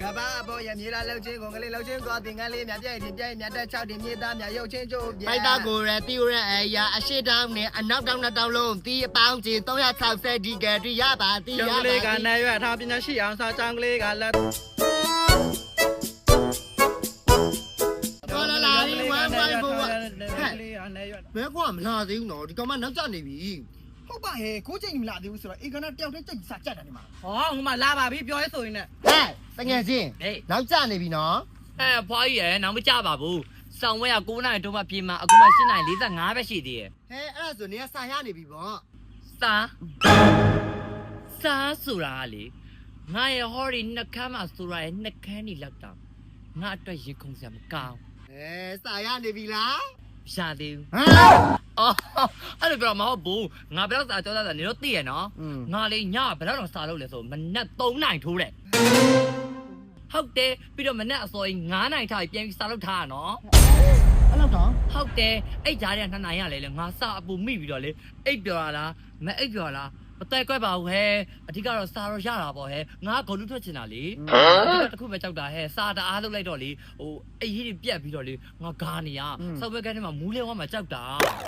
ကဘာပေါ်ရမြေလာလှုပ်ချင်းကိုကလေးလှုပ်ချင်းကိုတင်ကလေးမြပြည့်တင်ပြည့်မြတ်တက်6တင်မြေသားမြရုပ်ချင်းကျိုးပြပိုက်တာကိုရတီရအရာအရှိတောင်းနဲ့အနောက်တောင်းနှစ်တောင်းလုံးတီးအပေါင်းချင်း360ဒီဂရီရပါတီးရပါကလေးကနိုင်ရွက်ထားပညာရှိအောင်စာကြောင်းကလေးကလက်တော်လာလာဝမ်းဝိုင်းဖို့ဘယ်ကွာမလာသေးဘူးနော်ဒီကောင်မနောက်ကျနေပြီဟုတ်ပါဟဲ့ကိုချိန်မလာသေးဘူးဆိုတော့အေကနာတယောက်တည်းကြိတ်စာကြက်တာနေမှာဟောဟိုမှာလာပါပြီပြောရဲဆိုရင်လည်းဟဲ့တကယ်ချင်းနောက်ကျနေပြီနော်ဖွားကြီးရယ်နောက်မကြပါဘူးစောင်းဝဲက9နိုင်တုံးမှပြေးမှာအခုမှ10နိုင်45ပဲရှိသေးရဲ့ဟဲ့အဲ့ဒါဆိုနေကစာရနေပြီပေါ့စာဆိုတာလေငါရဲ့ဟော်ရီနှကမ်းမှာဆိုတာရဲ့နှကမ်းနေလောက်တာငါအတွက်ရေခုန်စရာမကောင်းစာရနေပြီလားရှာသေးဘူးအော်အဲ့လိုပြောမဟုတ်ဘူးငါဘယ်တော့စာကြောတာနေတော့သိရနော်ငါလေးညဘယ်တော့စာလုပ်လဲဆိုမနက်3နိုင်ထိုးတယ်ဟုတ်တယ်ပြီးတော့မနက်အစောကြီး9နိုင်ထားပြန်ပြီးစာလုပ်ထားရနော်အဲ့လောက်တော့ဟုတ်တယ်အဲ့ကြားထဲက2နိုင်ရလဲလေငါစာအပူမိပြီးတော့လေအိပ်ပြော်လားမအိပ်ပြော်လားမတဲကွက်ပါဘူးဟဲ့အဓိကတော့စာတော့ရတာပေါ့ဟဲ့ငါဂုံလူထွက်ချင်တာလေတခုပဲကြောက်တာဟဲ့စာတအားလုပ်လိုက်တော့လေဟိုအိရေးတွေပြက်ပြီးတော့လေငါဂါနေရစောက်ဘက်ကထဲမှာမူးလဲဝါမှာကြောက်တာ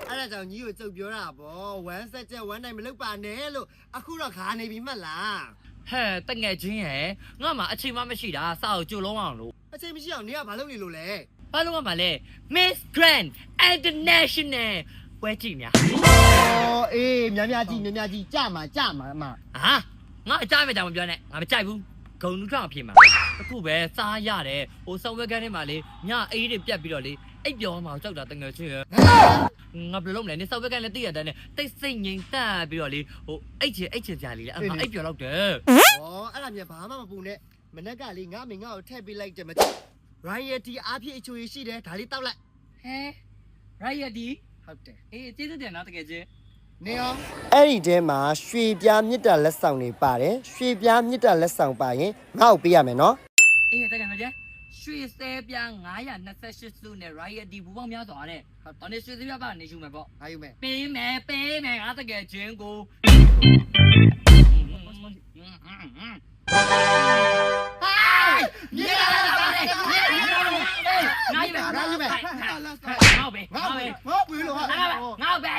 အဲ့ဒါကြောင့်ကြီးကိုကြုတ်ပြောတာပေါ့ဝမ်းဆက်ချက်ဝမ်းနိုင်မလုပ်ပါနဲ့လို့အခုတော့ဂါနေပြီမှတ်လားဟဲ့တငယ်ချင်းရဲ့ငါမှအချိန်မှမရှိတာစာကိုကြိုလုံးအောင်လို့အချိန်မရှိအောင်နေကဘာလုပ်နေလို့လဲဘာလို့မှမလဲ Miss Grand Internationalပွဲကြည့်များအော်အေးများကြီးကြမှာဟာငါအကြမ်းပဲကြောင်မပြောနဲ့ငါမကြိုက်ဘူးဂုံလူထောင်အဖြစ်မှာတခုပဲစားရတယ်ဟိုဆောင်းဝဲကန်းထဲမှာလေညအေးတွေပြတ်ပြီးတော့လေအိပ်ပြောမှာကြောက်တာတငယ်ချင်းရဲ့ငါဘယ်လိုလုပ်မလဲနေဆောင်းဝဲကန်းလည်းသိရတဲ့နဲ့တိတ်စိတ်ငြိမ်သက်ပြီးတော့လေဟိုအိတ်ချင်ကြလေအမအိပ်ပြောတော့တယ်ဩအဲ့ဒါမြန်ဘာမှမပူနဲ့မနက်ကလေငါမင်းငါ့ကိုထည့်ပေးလိုက်တယ်မသိ Royalty အားဖြင့်အချိုရရှိတယ်ဒါလေးတောက်လိုက်ဟဲ Royaltyဟုတ်တယ်အေးကျေးဇူးတင်နော်တကယ်ချင်းနေအောင်အဲ့ဒီထဲမှာရွှေပြားမြစ်တာလက်ဆောင်တွေပါတယ်ရွှေပြားမြစ်တာလက်ဆောင်ပါရင်ငါ့ကိုပေးရမယ်နော်အေးတကယ်မကျရွှေစဲပြား928စုနဲ့ Royalty ဘူပေါင်းများစွာတဲ့ဟောနေရွှေစဲပြားပါနေယူမယ်ပေါ့ငါယူမယ်ပေးမယ်ငါတကယ်ချင်းကိုမြေလာလာပါလေငါယူမယ်ငါဝေးလို့ဟာငါပဲ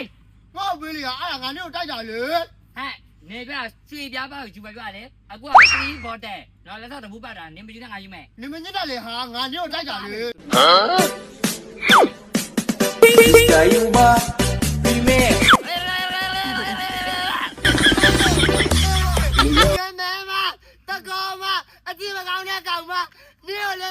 ငါဝေးလေအဲ့ဒါငါနေကိုတိုက်ကြလေဟဲ့နေပြရွှေပြားပါကိုယူပါပြလေအခုက3 bottle နော်လက်ဆောက်တပူပတ်တာနင်မယူနဲ့ငါယူမယ်နင်မညစ်တယ်လေဟာငါနေကိုတိုက်ကြလေကြာယူပါပြီးမဲတကောမအတိမကောင်းတဲ့ကောင်မနေကိုလေ